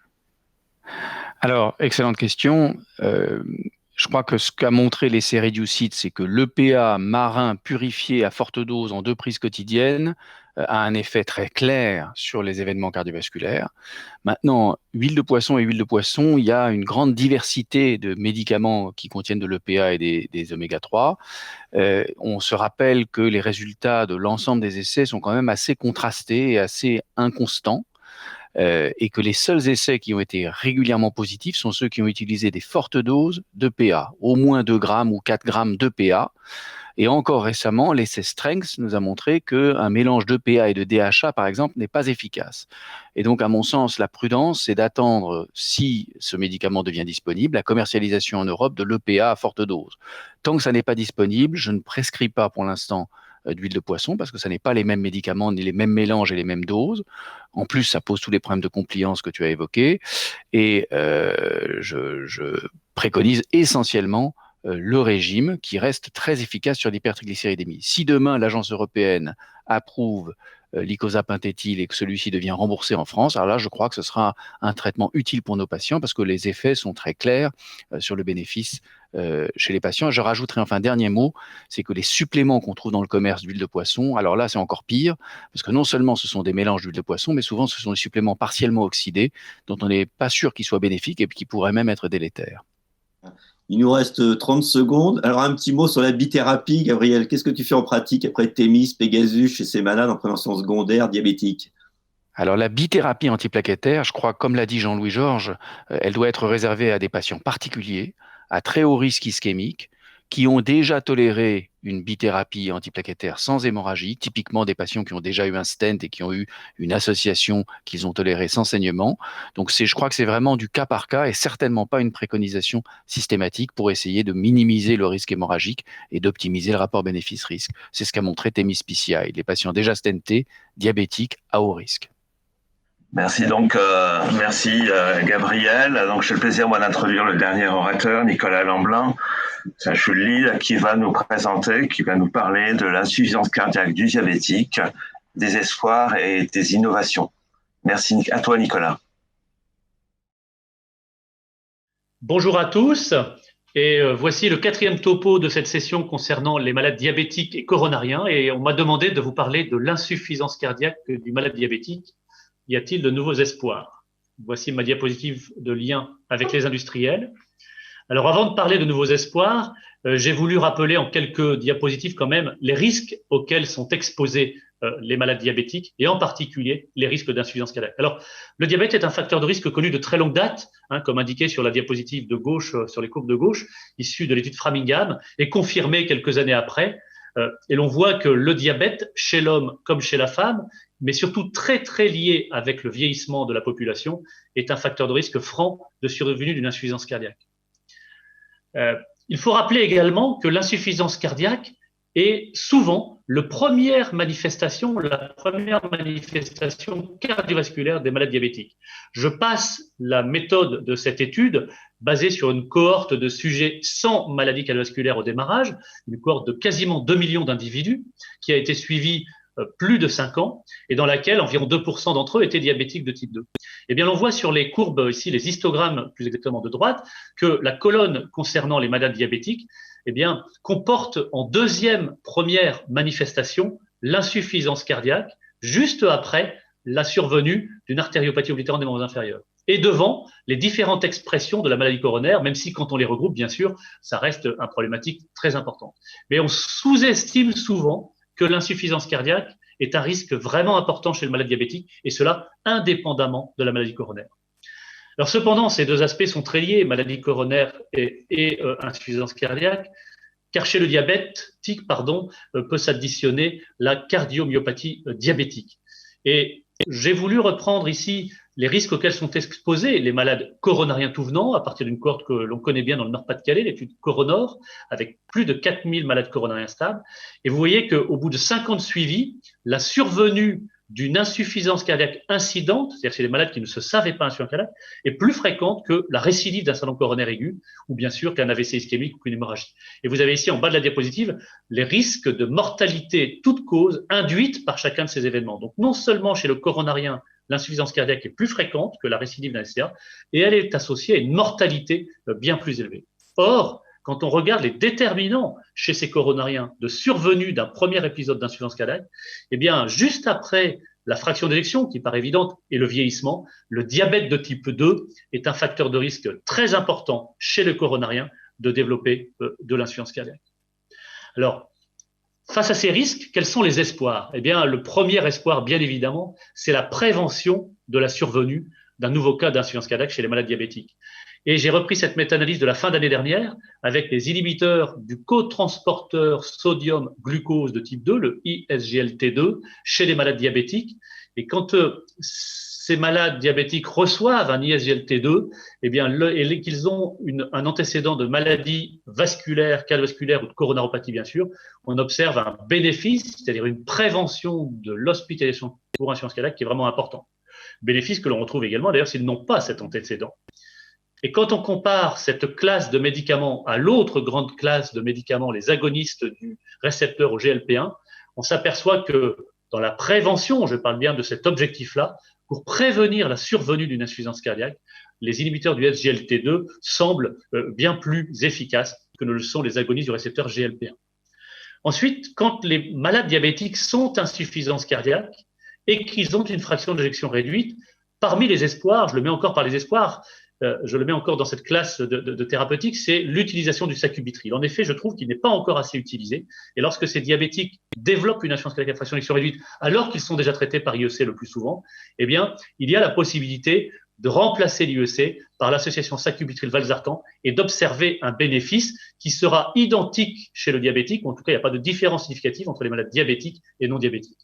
Alors, excellente question. Je crois que ce qu'a montré l'essai REDUCE-IT, c'est que l'EPA marin purifié à forte dose en 2 prises quotidiennes a un effet très clair sur les événements cardiovasculaires. Maintenant, huile de poisson et huile de poisson, il y a une grande diversité de médicaments qui contiennent de l'EPA et des oméga 3. On se rappelle que les résultats de l'ensemble des essais sont quand même assez contrastés et assez inconstants. Et que les seuls essais qui ont été régulièrement positifs sont ceux qui ont utilisé des fortes doses d'EPA, au moins 2 grammes ou 4 grammes d'EPA. Et encore récemment, l'essai Strengths nous a montré qu'un mélange d'EPA et de DHA, par exemple, n'est pas efficace. Et donc, à mon sens, la prudence, c'est d'attendre, si ce médicament devient disponible, la commercialisation en Europe de l'EPA à forte dose. Tant que ça n'est pas disponible, je ne prescris pas pour l'instant d'huile de poisson parce que ça n'est pas les mêmes médicaments, ni les mêmes mélanges et les mêmes doses. En plus, ça pose tous les problèmes de compliance que tu as évoqués. Et je préconise essentiellement le régime qui reste très efficace sur l'hypertriglycéridémie. Si demain, l'Agence européenne approuve l'icosapentaéthyl et que celui-ci devient remboursé en France, alors là, je crois que ce sera un traitement utile pour nos patients parce que les effets sont très clairs sur le bénéfice chez les patients. Je rajouterai enfin un dernier mot, c'est que les suppléments qu'on trouve dans le commerce d'huile de poisson, alors là c'est encore pire, parce que non seulement ce sont des mélanges d'huile de poisson, mais souvent ce sont des suppléments partiellement oxydés, dont on n'est pas sûr qu'ils soient bénéfiques et qui pourraient même être délétères. Il nous reste 30 secondes. Alors, un petit mot sur la bithérapie, Gabriel. Qu'est-ce que tu fais en pratique après Thémis, Pégasus chez ces malades en prévention secondaire diabétique? Alors la bithérapie antiplaquettaire, je crois, comme l'a dit Jean-Louis Georges, elle doit être réservée à des patients particuliers, à très haut risque ischémique, qui ont déjà toléré une bithérapie antiplaquettaire sans hémorragie, typiquement des patients qui ont déjà eu un stent et qui ont eu une association qu'ils ont tolérée sans saignement. Donc je crois que c'est vraiment du cas par cas et certainement pas une préconisation systématique pour essayer de minimiser le risque hémorragique et d'optimiser le rapport bénéfice-risque. C'est ce qu'a montré Thémis PCI, les patients déjà stentés, diabétiques à haut risque. Merci Gabriel. Donc j'ai le plaisir moi d'introduire le dernier orateur, Nicolas Lamblin, CHU de Lille, qui va nous parler de l'insuffisance cardiaque du diabétique, des espoirs et des innovations. Merci à toi Nicolas. Bonjour à tous. Et voici le 4e topo de cette session concernant les malades diabétiques et coronariens. Et on m'a demandé de vous parler de l'insuffisance cardiaque du malade diabétique. Y a-t-il de nouveaux espoirs? Voici ma diapositive de lien avec les industriels. Alors, avant de parler de nouveaux espoirs, j'ai voulu rappeler en quelques diapositives quand même les risques auxquels sont exposés les malades diabétiques et en particulier les risques d'insuffisance cardiaque. Alors, le diabète est un facteur de risque connu de très longue date, comme indiqué sur la diapositive de gauche, sur les courbes de gauche, issu de l'étude Framingham et confirmé quelques années après. Et l'on voit que le diabète, chez l'homme comme chez la femme, mais surtout très très lié avec le vieillissement de la population, est un facteur de risque franc de survenue d'une insuffisance cardiaque. Il faut rappeler également que l'insuffisance cardiaque est souvent la première manifestation cardiovasculaire des malades diabétiques. Je passe la méthode de cette étude basée sur une cohorte de sujets sans maladie cardiovasculaire au démarrage, une cohorte de quasiment 2 millions d'individus qui a été suivie plus de 5 ans et dans laquelle environ 2% d'entre eux étaient diabétiques de type 2. Eh bien, on voit sur les courbes ici, les histogrammes plus exactement de droite, que la colonne concernant les malades diabétiques, eh bien, comporte en première manifestation l'insuffisance cardiaque juste après la survenue d'une artériopathie oblitérante des membres inférieurs. Et devant les différentes expressions de la maladie coronaire, même si quand on les regroupe, bien sûr, ça reste une problématique très importante. Mais on sous-estime souvent que l'insuffisance cardiaque est un risque vraiment important chez le malade diabétique, et cela indépendamment de la maladie coronaire. Alors cependant, ces deux aspects sont très liés, maladie coronaire et insuffisance cardiaque, car chez le diabétique, peut s'additionner la cardiomyopathie diabétique. Et j'ai voulu reprendre ici les risques auxquels sont exposés les malades coronariens tout venant, à partir d'une cohorte que l'on connaît bien dans le Nord-Pas-de-Calais, l'étude Coronor, avec plus de 4000 malades coronariens stables. Et vous voyez qu'au bout de 5 ans de suivi, la survenue d'une insuffisance cardiaque incidente, c'est-à-dire chez les malades qui ne se savaient pas insuffisants cardiaques, est plus fréquente que la récidive d'un syndrome coronaire aigu, ou bien sûr qu'un AVC ischémique ou qu'une hémorragie. Et vous avez ici en bas de la diapositive les risques de mortalité toute cause induite par chacun de ces événements. Donc non seulement chez le coronarien, l'insuffisance cardiaque est plus fréquente que la récidive d'un SCA, et elle est associée à une mortalité bien plus élevée. Or, quand on regarde les déterminants chez ces coronariens de survenue d'un premier épisode d'insuffisance cardiaque, eh bien, juste après la fraction d'éjection, qui paraît évidente, et le vieillissement, le diabète de type 2 est un facteur de risque très important chez le coronarien de développer de l'insuffisance cardiaque. Alors, face à ces risques, quels sont les espoirs? Eh bien, le premier espoir, bien évidemment, c'est la prévention de la survenue d'un nouveau cas d'insuffisance cardiaque chez les malades diabétiques. Et j'ai repris cette méta-analyse de la fin d'année dernière avec les inhibiteurs du cotransporteur sodium-glucose de type 2, le ISGLT2, chez les malades diabétiques. Et quand ces malades diabétiques reçoivent un ISGLT2, eh bien, et qu'ils ont un antécédent de maladie vasculaire, cardiovasculaire ou de coronaropathie, bien sûr, on observe un bénéfice, c'est-à-dire une prévention de l'hospitalisation pour insuffisance cardiaque qui est vraiment important. Bénéfice que l'on retrouve également, d'ailleurs, s'ils n'ont pas cet antécédent. Et quand on compare cette classe de médicaments à l'autre grande classe de médicaments, les agonistes du récepteur au GLP1, on s'aperçoit que dans la prévention, je parle bien de cet objectif-là, pour prévenir la survenue d'une insuffisance cardiaque, les inhibiteurs du SGLT2 semblent bien plus efficaces que ne le sont les agonistes du récepteur GLP1. Ensuite, quand les malades diabétiques sont insuffisance cardiaque et qu'ils ont une fraction d'éjection réduite, parmi les espoirs, je le mets encore par les espoirs, je le mets encore dans cette classe de thérapeutique, c'est l'utilisation du sacubitril. En effet, je trouve qu'il n'est pas encore assez utilisé. Et lorsque ces diabétiques développent une insuffisance cardiaque à fraction d'éjection réduite, alors qu'ils sont déjà traités par IEC le plus souvent, eh bien, il y a la possibilité de remplacer l'IEC par l'association sacubitril-valsartan et d'observer un bénéfice qui sera identique chez le diabétique, ou en tout cas, il n'y a pas de différence significative entre les malades diabétiques et non diabétiques.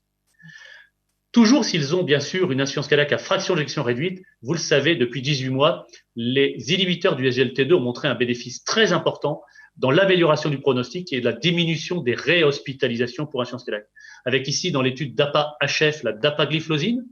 Toujours s'ils ont bien sûr une insuffisance cardiaque à fraction d'éjection réduite, vous le savez, depuis 18 mois, les inhibiteurs du SGLT2 ont montré un bénéfice très important dans l'amélioration du pronostic et de la diminution des réhospitalisations pour insuffisance cardiaque. Avec ici, dans l'étude DAPA-HF, la dapagliflozine,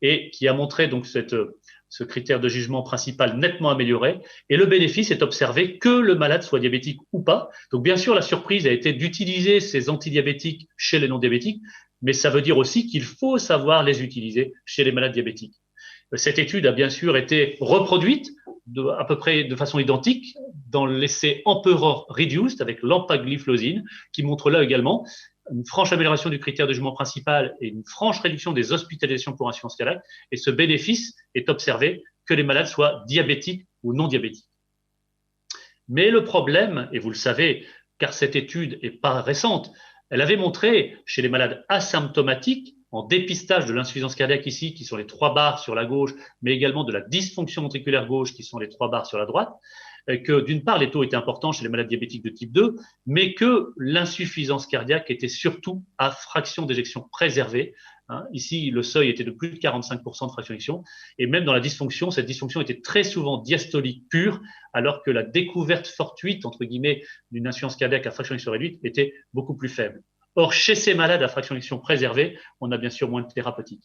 et qui a montré donc ce critère de jugement principal nettement amélioré, et le bénéfice est observé que le malade soit diabétique ou pas. Donc bien sûr, la surprise a été d'utiliser ces antidiabétiques chez les non-diabétiques, mais ça veut dire aussi qu'il faut savoir les utiliser chez les malades diabétiques. Cette étude a bien sûr été reproduite à peu près de façon identique dans l'essai Emperor Reduced avec l'empagliflozine, qui montre là également une franche amélioration du critère de jugement principal et une franche réduction des hospitalisations pour insuffisance cardiaque. Et ce bénéfice est observé que les malades soient diabétiques ou non diabétiques. Mais le problème, et vous le savez, car cette étude n'est pas récente, elle avait montré chez les malades asymptomatiques, en dépistage de l'insuffisance cardiaque ici, qui sont les 3 barres sur la gauche, mais également de la dysfonction ventriculaire gauche, qui sont les 3 barres sur la droite, que d'une part, les taux étaient importants chez les malades diabétiques de type 2, mais que l'insuffisance cardiaque était surtout à fraction d'éjection préservée. Ici, le seuil était de plus de 45% de fraction d'éjection. Et même dans la dysfonction, cette dysfonction était très souvent diastolique pure, alors que la découverte fortuite, entre guillemets, d'une insuffisance cardiaque à fraction d'éjection réduite était beaucoup plus faible. Or, chez ces malades à fraction d'éjection préservée, on a bien sûr moins de thérapeutique.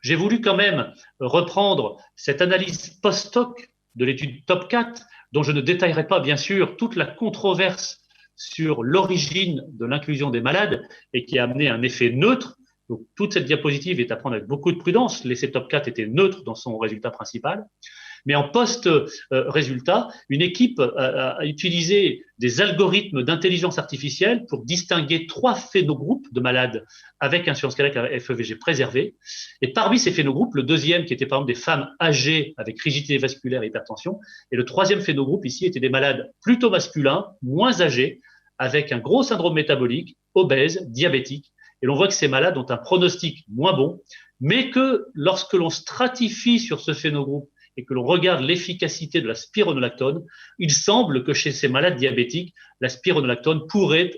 J'ai voulu quand même reprendre cette analyse post-hoc de l'étude TOP4, dont je ne détaillerai pas, bien sûr, toute la controverse sur l'origine de l'inclusion des malades et qui a amené un effet neutre. Donc, toute cette diapositive est à prendre avec beaucoup de prudence. L'essai TOP4 était neutre dans son résultat principal. Mais en post-résultat, une équipe a utilisé des algorithmes d'intelligence artificielle pour distinguer 3 phénogroupes de malades avec insuffisance cardiaque à FEVG préservée. Et parmi ces phénogroupes, le deuxième, qui était par exemple des femmes âgées avec rigidité vasculaire et hypertension, et le troisième phénogroupe ici était des malades plutôt masculins, moins âgés, avec un gros syndrome métabolique, obèses, diabétiques. Et l'on voit que ces malades ont un pronostic moins bon, mais que lorsque l'on stratifie sur ce phénogroupe et que l'on regarde l'efficacité de la spironolactone, il semble que chez ces malades diabétiques, la spironolactone pourrait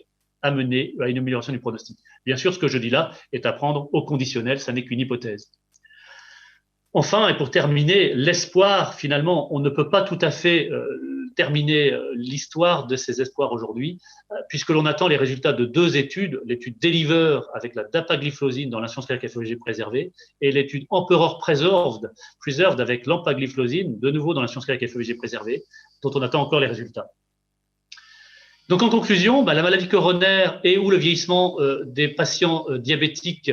amener à une amélioration du pronostic. Bien sûr, ce que je dis là est à prendre au conditionnel, ça n'est qu'une hypothèse. Enfin, et pour terminer, l'espoir, finalement, on ne peut pas tout à fait terminer l'histoire de ces espoirs aujourd'hui, puisque l'on attend les résultats de 2 études, l'étude Deliver avec la dapagliflozine dans l'insuffisance cardiaque à FEVG préservée et l'étude Emperor Preserved avec l'empagliflozine, de nouveau dans l'insuffisance cardiaque à FEVG préservée, dont on attend encore les résultats. Donc en conclusion, la maladie coronaire et ou le vieillissement des patients diabétiques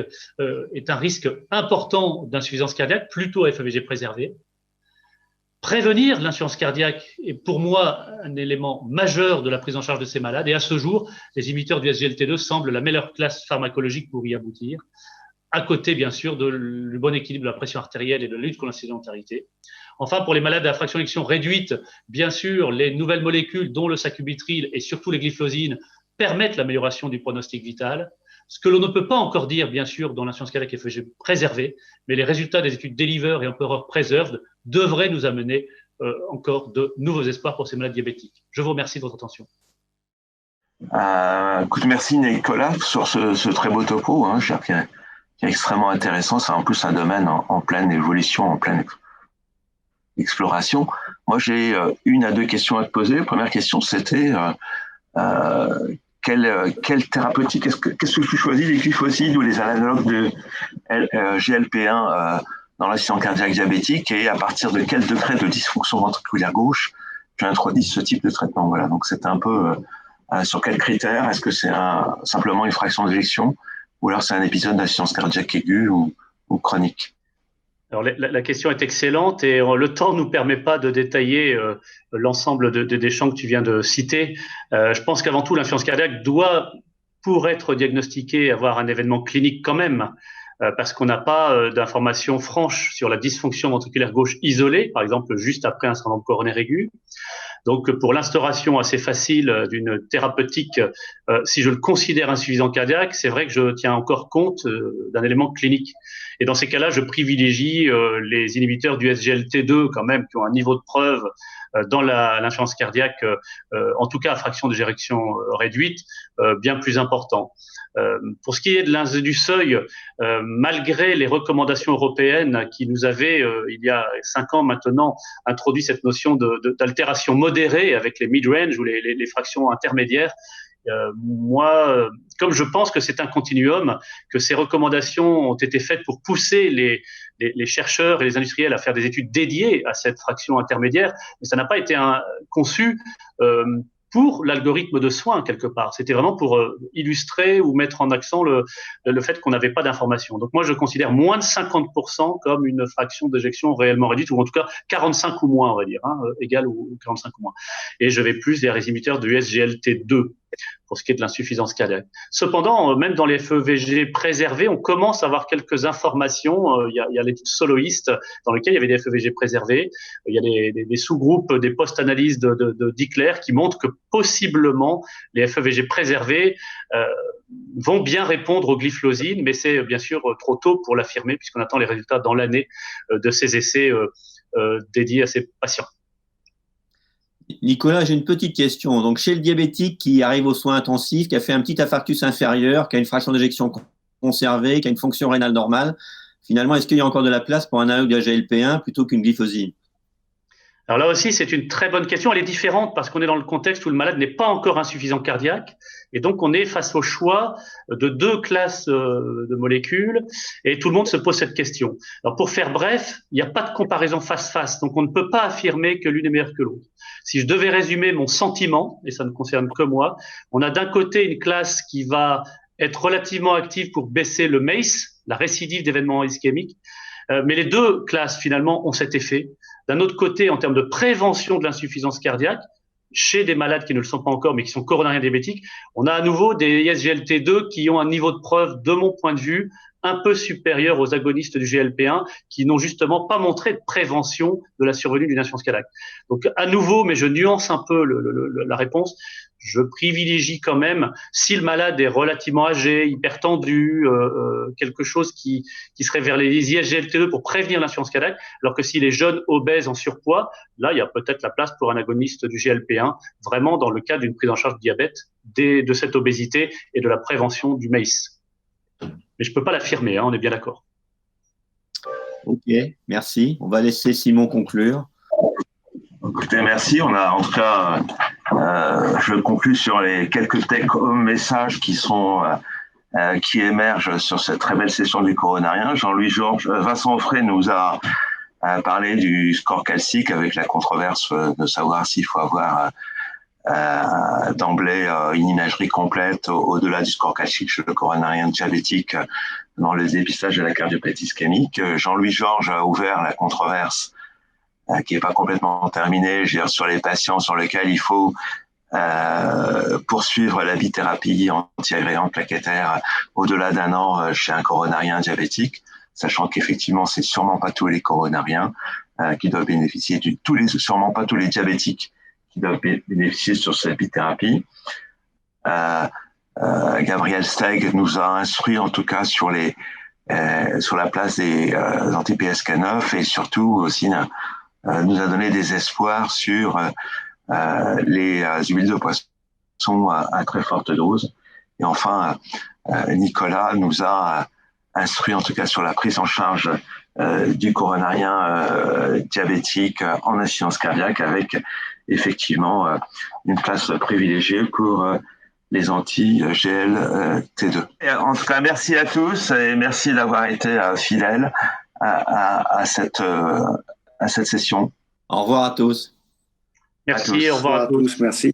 est un risque important d'insuffisance cardiaque, plutôt à FEVG préservé. Prévenir l'insuffisance cardiaque est pour moi un élément majeur de la prise en charge de ces malades et à ce jour, les inhibiteurs du SGLT2 semblent la meilleure classe pharmacologique pour y aboutir, à côté bien sûr du bon équilibre de la pression artérielle et de la lutte contre la sédentarité. Enfin, pour les malades à fraction d'éjection réduite, bien sûr, les nouvelles molécules, dont le sacubitril et surtout les glyphosines, permettent l'amélioration du pronostic vital. Ce que l'on ne peut pas encore dire, bien sûr, dans l'insuffisance cardiaque à FEVG préservée, mais les résultats des études Deliver et Emperor Preserved devraient nous amener encore de nouveaux espoirs pour ces malades diabétiques. Je vous remercie de votre attention. Écoute, merci Nicolas sur ce très beau topo, qui est extrêmement intéressant. C'est en plus un domaine en pleine évolution, en pleine exploration. Moi, j'ai 1 à 2 questions à te poser. La première question, c'était quelle thérapeutique, qu'est-ce que tu choisis, les glyphosides ou les analogues de GLP1 dans l'assistance cardiaque diabétique, et à partir de quel degré de dysfonction ventriculaire gauche tu introduis ce type de traitement? Voilà, donc c'était un peu sur quels critères, est-ce que c'est simplement une fraction d'éjection ou alors c'est un épisode d'assistance cardiaque aiguë ou chronique? Alors la question est excellente et le temps ne nous permet pas de détailler l'ensemble des champs que tu viens de citer. Je pense qu'avant tout, l'insuffisance cardiaque doit, pour être diagnostiquée, avoir un événement clinique quand même, parce qu'on n'a pas d'informations franches sur la dysfonction ventriculaire gauche isolée, par exemple juste après un syndrome coronaire aigu. Donc, pour l'instauration assez facile d'une thérapeutique, si je le considère insuffisant cardiaque, c'est vrai que je tiens encore compte d'un élément clinique. Et dans ces cas-là, je privilégie les inhibiteurs du SGLT2 quand même, qui ont un niveau de preuve dans l'insuffisance cardiaque, en tout cas à fraction d'éjection réduite, bien plus important. Pour ce qui est du seuil, malgré les recommandations européennes qui nous avaient, il y a 5 ans maintenant, introduit cette notion d'altération modérée avec les mid-range ou les fractions intermédiaires, moi, comme je pense que c'est un continuum, que ces recommandations ont été faites pour pousser les chercheurs et les industriels à faire des études dédiées à cette fraction intermédiaire, mais ça n'a pas été conçu pour l'algorithme de soins, quelque part. C'était vraiment pour illustrer ou mettre en accent le fait qu'on n'avait pas d'informations. Donc moi, je considère moins de 50% comme une fraction d'éjection réellement réduite, ou en tout cas 45 ou moins, on va dire, égal ou 45 ou moins. Et je vais plus vers les inhibiteurs du SGLT2 pour ce qui est de l'insuffisance cardiaque. Cependant, même dans les FEVG préservés, on commence à avoir quelques informations. Il y a l'étude soloiste dans laquelle il y avait des FEVG préservés. Il y a des sous-groupes, des post-analyses de Dickler qui montrent que possiblement les FEVG préservés vont bien répondre aux glyphlosines, mais c'est bien sûr trop tôt pour l'affirmer puisqu'on attend les résultats dans l'année de ces essais dédiés à ces patients. Nicolas, j'ai une petite question. Donc, chez le diabétique qui arrive aux soins intensifs, qui a fait un petit infarctus inférieur, qui a une fraction d'éjection conservée, qui a une fonction rénale normale, finalement, est-ce qu'il y a encore de la place pour un analogue de GLP-1 plutôt qu'une glyphosine? Alors là aussi, c'est une très bonne question. Elle est différente parce qu'on est dans le contexte où le malade n'est pas encore insuffisant cardiaque. Et donc, on est face au choix de 2 classes de molécules et tout le monde se pose cette question. Alors, pour faire bref, il n'y a pas de comparaison face-face. Donc, on ne peut pas affirmer que l'une est meilleure que l'autre. Si je devais résumer mon sentiment, et ça ne concerne que moi, on a d'un côté une classe qui va être relativement active pour baisser le MACE, la récidive d'événements ischémiques. Mais les 2 classes, finalement, ont cet effet. D'un autre côté, en termes de prévention de l'insuffisance cardiaque, chez des malades qui ne le sont pas encore, mais qui sont coronariens diabétiques, on a à nouveau des SGLT2 qui ont un niveau de preuve, de mon point de vue, un peu supérieur aux agonistes du GLP-1, qui n'ont justement pas montré de prévention de la survenue d'une insuffisance cardiaque. Donc, à nouveau, mais je nuance un peu la réponse, je privilégie quand même, si le malade est relativement âgé, hypertendu, quelque chose qui serait vers les SGLT2 pour prévenir l'insuffisance cardiaque, alors que s'il est jeune, obèse, en surpoids, là, il y a peut-être la place pour un agoniste du GLP-1, vraiment dans le cadre d'une prise en charge du diabète, de cette obésité et de la prévention du MACE. Mais je ne peux pas l'affirmer, on est bien d'accord. Ok, merci. On va laisser Simon conclure. Écoutez, merci. On a en tout cas, je conclus sur les quelques take-home messages qui émergent sur cette très belle session du coronarien. Vincent Onfray nous a parlé du score calcique avec la controverse de savoir s'il faut avoir d'emblée une imagerie complète au-delà du score calcique chez le coronarien diabétique dans le dépistage de la cardiopathie ischémique. Jean-Louis Georges a ouvert la controverse qui n'est pas complètement terminée, sur les patients sur lesquels il faut poursuivre la bithérapie antiagrégante plaquettaire au-delà d'1 an chez un coronarien diabétique, sachant qu'effectivement, c'est sûrement pas tous les coronariens qui doivent bénéficier sûrement pas tous les diabétiques qui doivent bénéficier sur cette bithérapie. Gabriel Steig nous a instruit en tout cas sur la place des anti-PSK9 et surtout aussi nous a donné des espoirs sur les huiles de poisson à très forte dose. Et enfin, Nicolas nous a instruit en tout cas sur la prise en charge du coronarien diabétique en insuffisance cardiaque avec effectivement une place privilégiée pour les anti-GLT2. En tout cas, merci à tous et merci d'avoir été fidèles à cette session. Au revoir à tous. Merci, au revoir à tous. Merci.